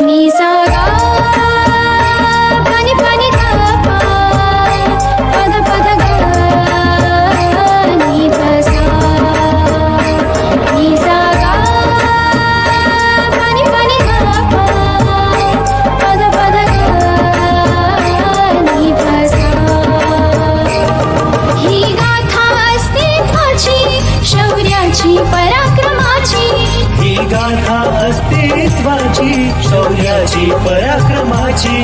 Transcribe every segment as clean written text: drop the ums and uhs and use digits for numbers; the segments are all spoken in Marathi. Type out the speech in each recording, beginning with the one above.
नि सा गा पनि पनि धा पा पद पद गा नि ध सा नि सा गा पनि पनि धा पा पद पद गा नि ध सा ही गाथा अस्तित्वाची शौर्याची पराक्रमाची ही गाथा अस्तित्वाची शौर्याची पराक्रमाची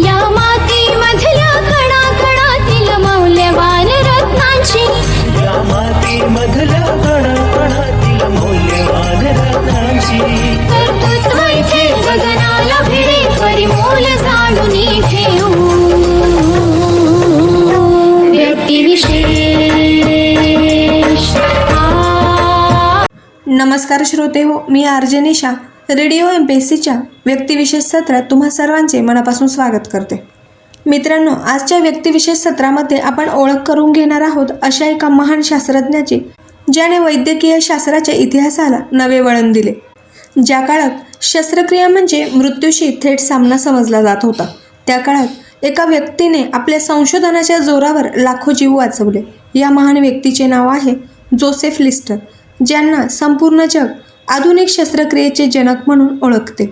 या मातीमधल्या कणाकणातील मौल्यवान रत्नांची या मातीमधल्या कणाकणातील मौल्यवान रत्नांची कर्तृत्व इथे गगनाला भिडे परिमोल जाणून ठेवू व्यक्तिविशेष नमस्कार श्रोते हो, मी आरजे निशा रेडिओ MPSCच्या व्यक्तिविशेष सत्रात तुम्हा सर्वांचे मनापासून स्वागत करते. मित्रांनो, आजच्या व्यक्तिविशेष सत्रामध्ये आपण ओळख करून घेणार आहोत अशा एका महान शास्त्रज्ञाची ज्याने वैद्यकीय शास्त्राच्या इतिहासाला नवे वळण दिले. ज्या काळात शस्त्रक्रिया म्हणजे मृत्यूशी थेट सामना समजला जात होता, त्या काळात एका व्यक्तीने आपल्या संशोधनाच्या जोरावर लाखो जीव वाचवले. या महान व्यक्तीचे नाव आहे जोसेफ लिस्टर, ज्यांना संपूर्ण जग आधुनिक शस्त्रक्रियेचे जनक म्हणून ओळखते.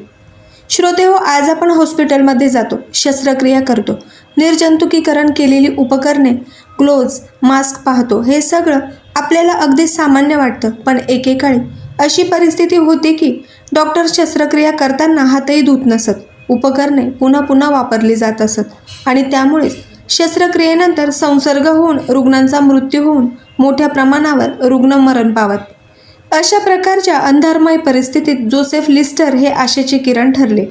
श्रोते हो, आज आपण हॉस्पिटलमध्ये जातो, शस्त्रक्रिया करतो, निर्जंतुकीकरण केलेली उपकरणे, ग्लोव्ज, मास्क पाहतो. हे सगळं आपल्याला अगदी सामान्य वाटतं, पण एकेकाळी अशी परिस्थिती होती की डॉक्टर शस्त्रक्रिया करताना हातही धुत नसत. उपकरणे पुन्हा पुन्हा वापरली जात असत आणि त्यामुळेच शस्त्रक्रियेनंतर संसर्ग होऊन रुग्णांचा मृत्यू होऊन मोठ्या प्रमाणावर रुग्ण मरण पावत. अशा प्रकारच्या अंधारमय परिस्थितीत जोसेफ लिस्टर हे आशेचे किरण ठरले.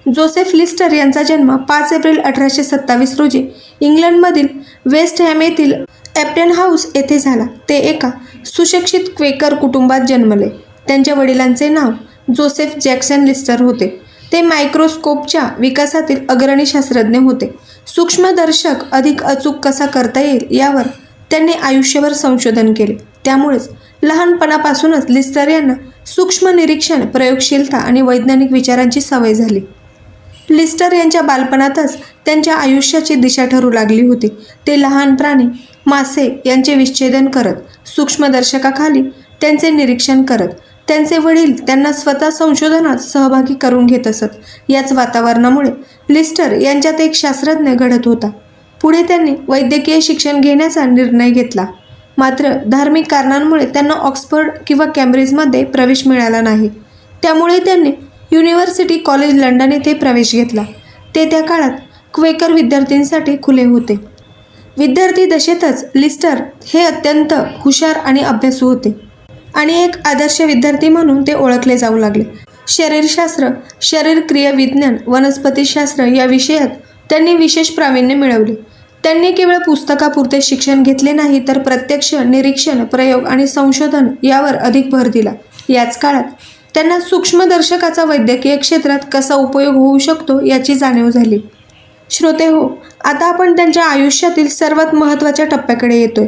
जोसेफ लिस्टर यांचा जन्म 5 एप्रिल 1827 रोजी इंग्लंडमधील वेस्ट हॅम येथील एप्टन हाऊस येथे झाला. ते एका सुशिक्षित क्वेकर कुटुंबात जन्मले. त्यांच्या वडिलांचे नाव जोसेफ जॅक्सन लिस्टर होते. ते मायक्रोस्कोपच्या विकासातील अग्रणी शास्त्रज्ञ होते. सूक्ष्मदर्शक अधिक अचूक कसा करता येईल यावर त्यांनी आयुष्यभर संशोधन केले. त्यामुळेच लहानपणापासूनच लिस्टर यांना सूक्ष्म निरीक्षण, प्रयोगशीलता आणि वैज्ञानिक विचारांची सवय झाली. लिस्टर यांच्या बालपणातच त्यांच्या आयुष्याची दिशा ठरू लागली होती. ते लहान प्राणी, मासे यांचे विच्छेदन करत, सूक्ष्मदर्शकाखाली त्यांचे निरीक्षण करत, त्यांचे वडील त्यांना स्वतः संशोधनात सहभागी करून घेत असत. याच वातावरणामुळे लिस्टर यांच्यात एक शास्त्रज्ञ घडत होता. पुढे त्यांनी वैद्यकीय शिक्षण घेण्याचा निर्णय घेतला. मात्र धार्मिक कारणांमुळे त्यांना ऑक्सफर्ड किंवा कॅम्ब्रिजमध्ये प्रवेश मिळाला नाही. त्यामुळे त्यांनी युनिव्हर्सिटी कॉलेज लंडन येथे प्रवेश घेतला. ते त्या काळात क्वेकर विद्यार्थ्यांसाठी खुले होते. विद्यार्थी दशेतच लिस्टर हे अत्यंत हुशार आणि अभ्यासू होते आणि एक आदर्श विद्यार्थी म्हणून ते ओळखले जाऊ लागले. शरीरशास्त्र, शरीरक्रिया विज्ञान, वनस्पतीशास्त्र या विषयात त्यांनी विशेष प्रावीण्य मिळवले. त्यांनी केवळ पुस्तकापुरते शिक्षण घेतले नाही, तर प्रत्यक्ष निरीक्षण, प्रयोग आणि संशोधन यावर अधिक भर दिला. याच काळात त्यांना सूक्ष्मदर्शकाचा वैद्यकीय क्षेत्रात कसा उपयोग होऊ शकतो याची जाणीव झाली. श्रोते हो, आता आपण त्यांच्या आयुष्यातील सर्वात महत्त्वाच्या टप्प्याकडे येतोय.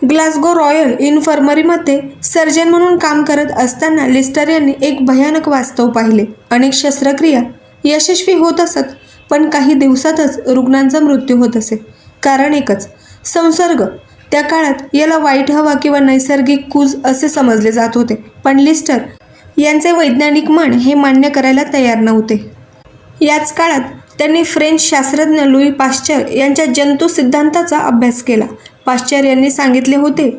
ग्लासगो रॉयल इन्फर्मरीमध्ये सर्जन म्हणून काम करत असताना लिस्टर यांनी एक भयानक वास्तव पाहिले. अनेक शस्त्रक्रिया यशस्वी होत असत, पण काही दिवसातच रुग्णांचा मृत्यू होत असे. कारण एकच, संसर्ग. त्या काळात याला वाईट हवा किंवा नैसर्गिक कूज असे समजले जात होते, पण लिस्टर यांचे वैज्ञानिक मन हे मान्य करायला तयार नव्हते. याच काळात त्यांनी फ्रेंच शास्त्रज्ञ लुई पाश्चर यांच्या जंतू सिद्धांताचा अभ्यास केला. पाश्चर यांनी सांगितले होते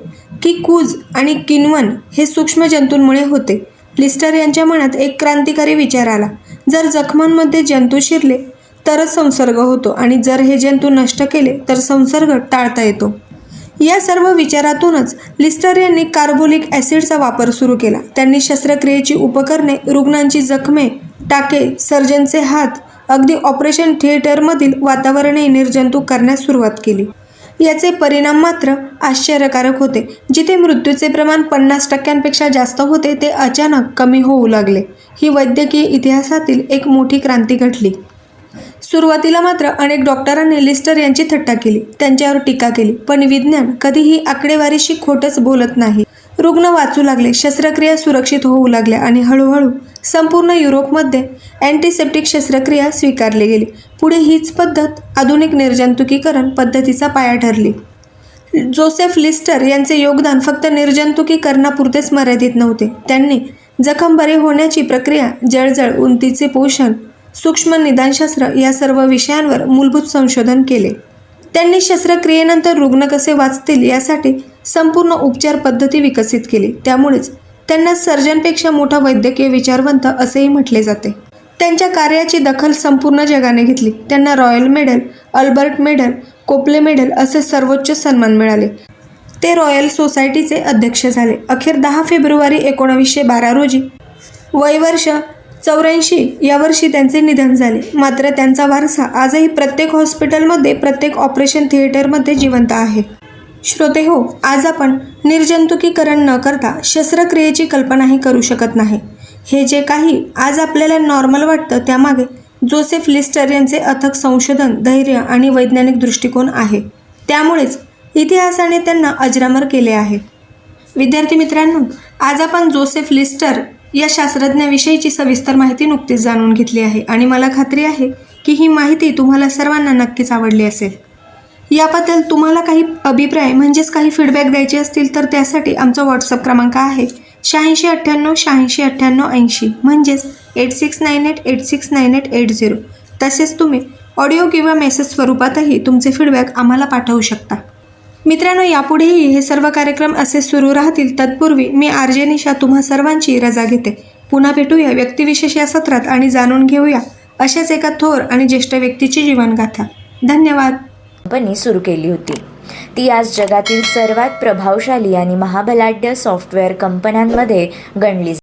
की कूज आणि किण्वन हे सूक्ष्म जंतूंमुळे होते. लिस्टर यांच्या मनात एक क्रांतिकारी विचार आला. जर जखमांमध्ये जंतू शिरले तरच संसर्ग होतो आणि जर हे जंतू नष्ट केले तर संसर्ग टाळता येतो. या सर्व विचारातूनच लिस्टर यांनी कार्बोलिक ॲसिडचा वापर सुरू केला. त्यांनी शस्त्रक्रियेची उपकरणे, रुग्णांची जखमे, टाके, सर्जनचे हात, अगदी ऑपरेशन थिएटरमधील वातावरणही निर्जंतुक करण्यास सुरुवात केली. याचे परिणाम मात्र आश्चर्यकारक होते. जिथे मृत्यूचे प्रमाण 50% जास्त होते, ते अचानक कमी होऊ लागले. ही वैद्यकीय इतिहासातील एक मोठी क्रांती घडली. सुरुवातीला मात्र अनेक डॉक्टरांनी लिस्टर यांची थट्टा केली, त्यांच्यावर टीका केली, पण विज्ञान कधीही आकडेवारीशी खोटच बोलत नाही. रुग्ण वाचू लागले, शस्त्रक्रिया सुरक्षित होऊ लागल्या आणि हळूहळू संपूर्ण युरोपमध्ये अँटीसेप्टिक शस्त्रक्रिया स्वीकारली गेली. पुढे हीच पद्धत आधुनिक निर्जंतुकीकरण पद्धतीचा पाया ठरली. जोसेफ लिस्टर यांचे योगदान फक्त निर्जंतुकीकरणापुरतेच मर्यादित नव्हते. त्यांनी जखम बरे होण्याची प्रक्रिया, जळजळ, उंतीचे पोषण, सूक्ष्म निदानशास्त्र या सर्व विषयांवर मूलभूत संशोधन केले. त्यांनी शस्त्रक्रियेनंतर रुग्ण कसे वाचतील यासाठी संपूर्ण उपचार पद्धती विकसित केली. त्यामुळेच त्यांना सर्जनपेक्षा मोठा वैद्यकीय विचारवंत असेही म्हटले जाते. त्यांच्या कार्याची दखल संपूर्ण जगाने घेतली. त्यांना royal medal, Albert medal, Copley medal असे सर्वोच्च सन्मान मिळाले. ते रॉयल सोसायटीचे अध्यक्ष झाले. अखेर 10 फेब्रुवारी 1912 रोजी वय वर्ष 84 या वर्षी त्यांचे निधन झाले. मात्र त्यांचा वारसा आजही प्रत्येक हॉस्पिटलमध्ये, प्रत्येक ऑपरेशन थिएटरमध्ये जिवंत आहे. श्रोते हो, आज आपण निर्जंतुकीकरण न करता शस्त्रक्रियेची कल्पनाही करू शकत नाही. हे जे काही आज आपल्याला नॉर्मल वाटतं त्यामागे जोसेफ लिस्टर यांचे अथक संशोधन, धैर्य आणि वैज्ञानिक दृष्टिकोन आहे. त्यामुळेच इतिहासाने त्यांना अजरामर केले आहे. विद्यार्थी मित्रांनो, आज आपण जोसेफ लिस्टर या शास्त्रज्ञाविषयीची सविस्तर माहिती नुकतीच जाणून घेतली आहे आणि मला खात्री आहे की ही माहिती तुम्हाला सर्वांना नक्कीच आवडली असेल. याबद्दल तुम्हाला काही अभिप्राय म्हणजेच काही फीडबॅक द्यायचे असतील तर त्यासाठी आमचा व्हॉट्सअप क्रमांक आहे 8698 म्हणजेच 8698869880. तसेच तुम्ही ऑडिओ किंवा मेसेज स्वरूपातही तुमचे फीडबॅक आम्हाला पाठवू शकता. मित्रांनो, यापुढेही हे सर्व कार्यक्रम असे सुरू राहतील. तत्पूर्वी मी आरजे निशा तुम्हा सर्वांची रजा घेते. पुन्हा भेटूया व्यक्तिविशेष या सत्रात आणि जाणून घेऊया अशाच एका थोर आणि ज्येष्ठ व्यक्तीची जीवनगाथा. धन्यवाद. कंपनी सुरू केली होती. ती आज जगातील सर्वात प्रभावशाली आणि महाबलाढ्य सॉफ्टवेअर कंपन्यांमध्ये गणली